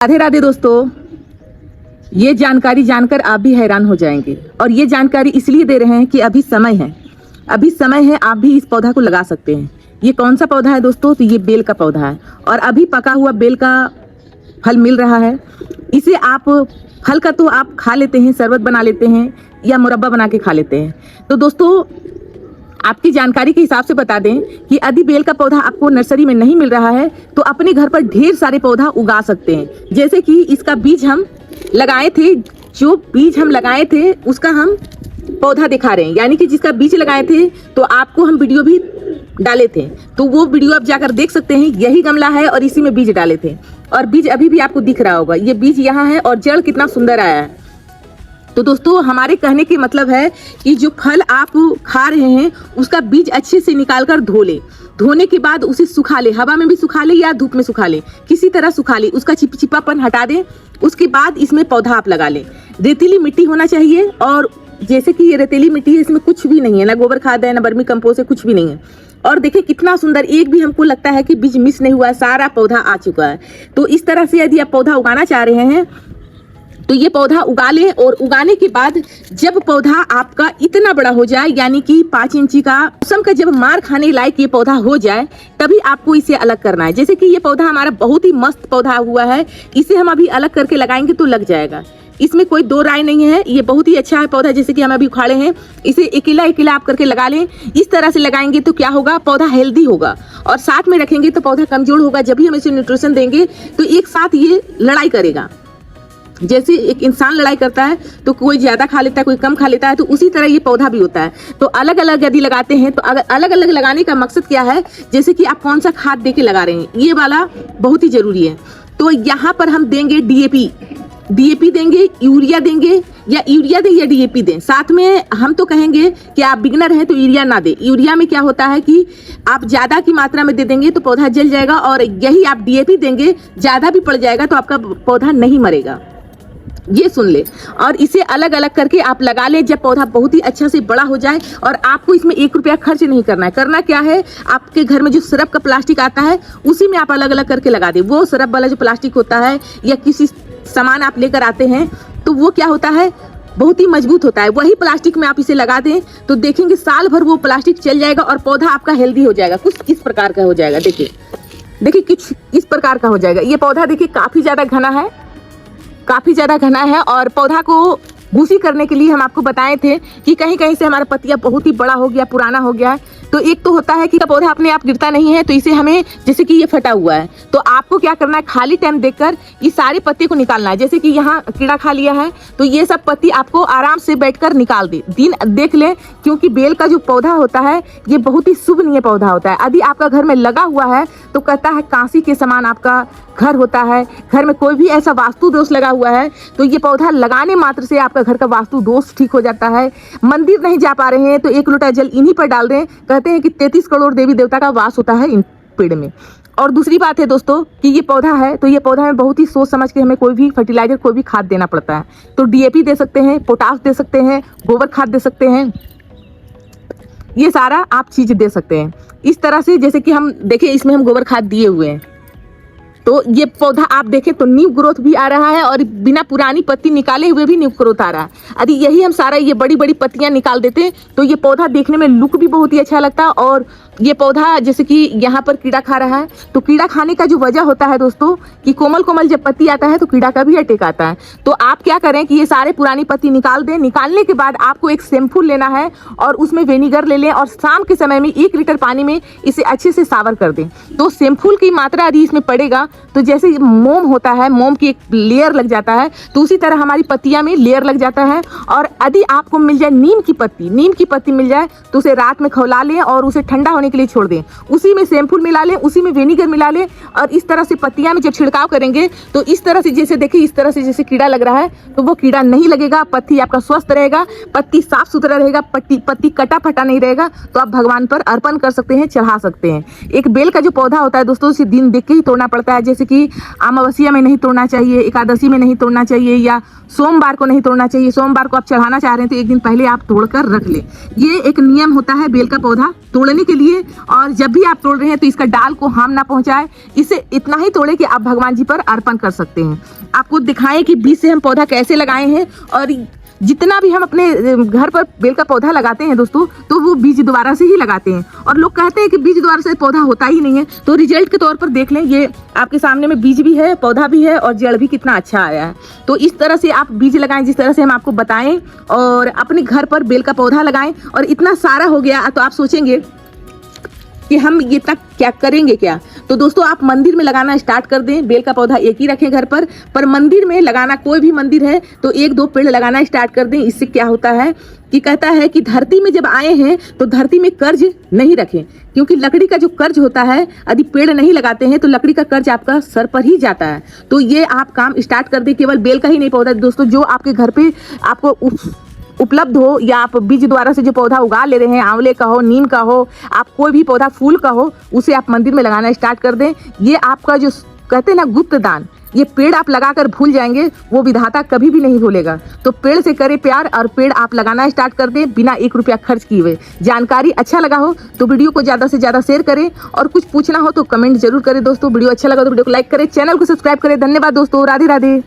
राधे राधे दोस्तों, ये जानकारी जानकर आप भी हैरान हो जाएंगे। और ये जानकारी इसलिए दे रहे हैं कि अभी समय है, आप भी इस पौधा को लगा सकते हैं। ये कौन सा पौधा है दोस्तों? तो ये बेल का पौधा है और अभी पका हुआ बेल का फल मिल रहा है। इसे आप फल का तो आप खा लेते हैं, शरबत बना लेते हैं या मुरब्बा बना के खा लेते हैं। तो दोस्तों, आपकी जानकारी के हिसाब से बता दें कि यदि बेल का पौधा आपको नर्सरी में नहीं मिल रहा है तो अपने घर पर ढेर सारे पौधा उगा सकते हैं। जैसे कि इसका बीज हम लगाए थे, जो बीज हम लगाए थे उसका हम पौधा दिखा रहे हैं, यानी कि जिसका बीज लगाए थे तो आपको हम वीडियो भी डाले थे, तो वो वीडियो आप जाकर देख सकते हैं। यही गमला है और इसी में बीज डाले थे और बीज अभी भी आपको दिख रहा होगा। ये बीज यहाँ है और जड़ कितना सुंदर आया है। तो दोस्तों, हमारे कहने के मतलब है कि जो फल आप खा रहे हैं उसका बीज अच्छे से निकाल कर धो ले। धोने के बाद उसे सुखा ले, हवा में भी सुखा ले या धूप में सुखा ले, किसी तरह सुखा ले, उसका चिपचिपापन हटा दे। उसके बाद इसमें पौधा आप लगा ले। रेतीली मिट्टी होना चाहिए और जैसे कि ये रेतीली मिट्टी है, इसमें कुछ भी नहीं है, ना गोबर खाद है, ना वर्मी कंपोस्ट है, कुछ भी नहीं है। और देखिए कितना सुंदर, एक भी हमको लगता है कि बीज मिस नहीं हुआ है, सारा पौधा आ चुका है। तो इस तरह से यदि आप पौधा उगाना चाह रहे हैं तो ये पौधा उगा लें और उगाने के बाद जब पौधा आपका इतना बड़ा हो जाए, यानी कि 5 इंची का मौसम का जब मार खाने लायक ये पौधा हो जाए, तभी आपको इसे अलग करना है। जैसे कि ये पौधा हमारा बहुत ही मस्त पौधा हुआ है, इसे हम अभी अलग करके लगाएंगे तो लग जाएगा, इसमें कोई दो राय नहीं है। ये बहुत ही अच्छा है पौधा, जैसे कि हम अभी उखाड़े हैं, इसे अकेला आप करके लगा लें। इस तरह से लगाएंगे तो क्या होगा, पौधा हेल्दी होगा और साथ में रखेंगे तो पौधा कमजोर होगा। जब भी हम इसे न्यूट्रिशन देंगे तो एक साथ ये लड़ाई करेगा। जैसे एक इंसान लड़ाई करता है तो कोई ज्यादा खा लेता है, कोई कम खा लेता है, तो उसी तरह ये पौधा भी होता है। तो अलग अलग यदि लगाते हैं तो अगर अलग अलग लगाने का मकसद क्या है, जैसे कि आप कौन सा खाद दे के लगा रहे हैं, ये वाला बहुत ही जरूरी है। तो यहाँ पर हम देंगे डीएपी देंगे, यूरिया देंगे, या यूरिया दें या डीएपी दें। साथ में हम तो कहेंगे कि आप बिगनर हैं तो यूरिया ना दें। यूरिया में क्या होता है कि आप ज्यादा की मात्रा में दे देंगे तो पौधा जल जाएगा, और यही आप डीएपी देंगे ज्यादा भी पड़ जाएगा तो आपका पौधा नहीं मरेगा। ये सुन ले, और इसे अलग अलग करके आप लगा ले जब पौधा बहुत ही अच्छा से बड़ा हो जाए। और आपको इसमें 1 रुपया खर्च नहीं करना है। करना क्या है, आपके घर में जो सरफ का प्लास्टिक आता है उसी में आप अलग अलग करके लगा दे। वो सरफ वाला जो प्लास्टिक होता है या किसी सामान आप लेकर आते हैं तो वो क्या होता है, बहुत ही मजबूत होता है। वही प्लास्टिक में आप इसे लगा दें तो देखेंगे साल भर वो प्लास्टिक चल जाएगा और पौधा आपका हेल्दी हो जाएगा। कुछ इस प्रकार का हो जाएगा। देखिए कुछ इस प्रकार का हो जाएगा। ये पौधा देखिए काफी ज्यादा घना है और पौधा को भूसी करने के लिए हम आपको बताए थे कि कहीं कहीं से हमारा पत्तियां बहुत ही बड़ा हो गया, पुराना हो गया है। तो एक तो होता है कि पौधा अपने आप गिरता नहीं है, तो इसे हमें, जैसे कि ये फटा हुआ है, तो आपको क्या करना है, खाली टाइम देखकर ये सारे पत्ते को निकालना है। जैसे कि यहाँ कीड़ा खा लिया है तो ये सब पत्ती आपको आराम से बैठकर निकाल दे, दिन देख ले। क्योंकि बेल का जो पौधा होता है ये बहुत ही शुभनीय पौधा होता है। यदि आपका घर में लगा हुआ है तो कहता है कांसी के समान आपका घर होता है। घर में कोई भी ऐसा वास्तु दोष लगा हुआ है तो ये पौधा लगाने मात्र से आपका घर का वास्तु दोष ठीक हो जाता है। मंदिर नहीं जा पा रहे हैं तो 1 लोटा जल इन्हीं पर डाल दें। कहते हैं कि 33 करोड़ देवी देवता का वास होता है इन पेड़ में। और दूसरी बात है दोस्तों कि ये पौधा है तो ये पौधा में बहुत ही सोच समझ के हमें कोई भी फर्टिलाइजर, कोई भी खाद देना पड़ता है। तो डीएपी दे सकते हैं, पोटाश दे सकते हैं, गोबर खाद दे सकते हैं, ये सारा आप चीज दे सकते हैं। इस तरह से जैसे कि हम देखें, इसमें हम गोबर खाद दिए हुए हैं तो ये पौधा आप देखें तो न्यू ग्रोथ भी आ रहा है और बिना पुरानी पत्ती निकाले हुए भी न्यू ग्रोथ आ रहा है। यदि यही हम सारा ये बड़ी बड़ी पत्तियां निकाल देते तो ये पौधा देखने में लुक भी बहुत ही अच्छा लगता। और ये पौधा जैसे कि यहाँ पर कीड़ा खा रहा है तो कीड़ा खाने का जो वजह होता है दोस्तों कि कोमल कोमल जब पत्ती आता है तो कीड़ा का भी अटैक आता है। तो आप क्या करें कि ये सारे पुरानी पत्ती निकाल दें। निकालने के बाद आपको एक शैम्पू लेना है और उसमें विनेगर ले लें और शाम के समय में 1 लीटर पानी में इसे अच्छे से सावर कर दें। तो शैम्पू की मात्रा यदि इसमें पड़ेगा तो जैसे मोम होता है, मोम की एक लेयर लग जाता है, तो उसी तरह हमारी पत्तियां में लेयर लग जाता है। और यदि आपको मिल जाए नीम की पत्ती मिल जाए तो उसे रात में खौला लें और उसे ठंडा होने के लिए छोड़ दें। उसी में शैम्पू मिला लें, उसी में विनेगर मिला लें और इस तरह से पत्तियां में जब छिड़काव करेंगे तो इस तरह से, जैसे देखिए इस तरह से जैसे कीड़ा लग रहा है तो वो कीड़ा नहीं लगेगा। पत्ती आपका स्वस्थ रहेगा, पत्ती साफ सुथरा रहेगा, पत्ती कटा फटा नहीं रहेगा। तो आप भगवान पर अर्पण कर सकते हैं, चढ़ा सकते हैं। एक बेल का जो पौधा होता है दोस्तों, उसे दिन देख के ही तोड़ना पड़ता है। जैसे कि अमावस्या में नहीं तोड़ना चाहिए, एकादशी में नहीं तोड़ना चाहिए, या सोमवार को नहीं तोड़ना चाहिए। सोमवार को आप चढ़ाना चाह रहे हैं तो एक दिन पहले आप तोड़कर रख लें। ये एक नियम होता है बेल का पौधा तोड़ने के लिए। और जब भी आप तोड़ रहे हैं तो इसका डाल को हार्म ना पहुंचाए, इसे इतना ही तोड़े कि आप भगवान जी पर अर्पण कर सकते हैं। आपको दिखाएं कि बीज से हम पौधा कैसे लगाए हैं। और जितना भी हम अपने घर पर बेल का पौधा लगाते हैं दोस्तों, तो वो बीज द्वारा से ही लगाते हैं। और लोग कहते हैं कि बीज द्वारा से पौधा होता ही नहीं है, तो रिजल्ट के तौर पर देख लें। ये आपके सामने में बीज भी है, पौधा भी है, और जड़ भी कितना अच्छा आया है। तो इस तरह से आप बीज लगाएं जिस तरह से हम आपको बताएं, और अपने घर पर बेल का पौधा लगाएं। और इतना सारा हो गया तो आप सोचेंगे कि हम ये तक क्या करेंगे क्या। तो दोस्तों आप मंदिर में लगाना स्टार्ट कर दें। बेल का पौधा एक ही रखें घर पर मंदिर में लगाना, कोई भी मंदिर है तो 1-2 पेड़ लगाना स्टार्ट कर दें। इससे क्या होता है कि कहता है कि धरती में जब आए हैं तो धरती में कर्ज नहीं रखें, क्योंकि लकड़ी का जो कर्ज होता है, यदि पेड़ नहीं लगाते हैं तो लकड़ी का कर्ज आपका सर पर ही जाता है। तो ये आप काम स्टार्ट कर दें। केवल बेल का ही नहीं पौधा दोस्तों, जो आपके घर पे आपको उपलब्ध हो, या आप बीज द्वारा से जो पौधा उगा ले रहे हैं, आंवले का हो, नीम का हो, आप कोई भी पौधा फूल का हो, उसे आप मंदिर में लगाना स्टार्ट कर दें। ये आपका जो कहते हैं ना गुप्त दान, ये पेड़ आप लगाकर भूल जाएंगे, वो विधाता कभी भी नहीं भूलेगा। तो पेड़ से करें प्यार, और पेड़ आप लगाना स्टार्ट कर दें बिना 1 रुपया खर्च किए हुए। जानकारी अच्छा लगा हो तो वीडियो को ज़्यादा से ज़्यादा शेयर करें, और कुछ पूछना हो तो कमेंट जरूर करें दोस्तों। वीडियो अच्छा लगा तो वीडियो को लाइक करें, चैनल को सब्सक्राइब करें। धन्यवाद दोस्तों, राधे राधे।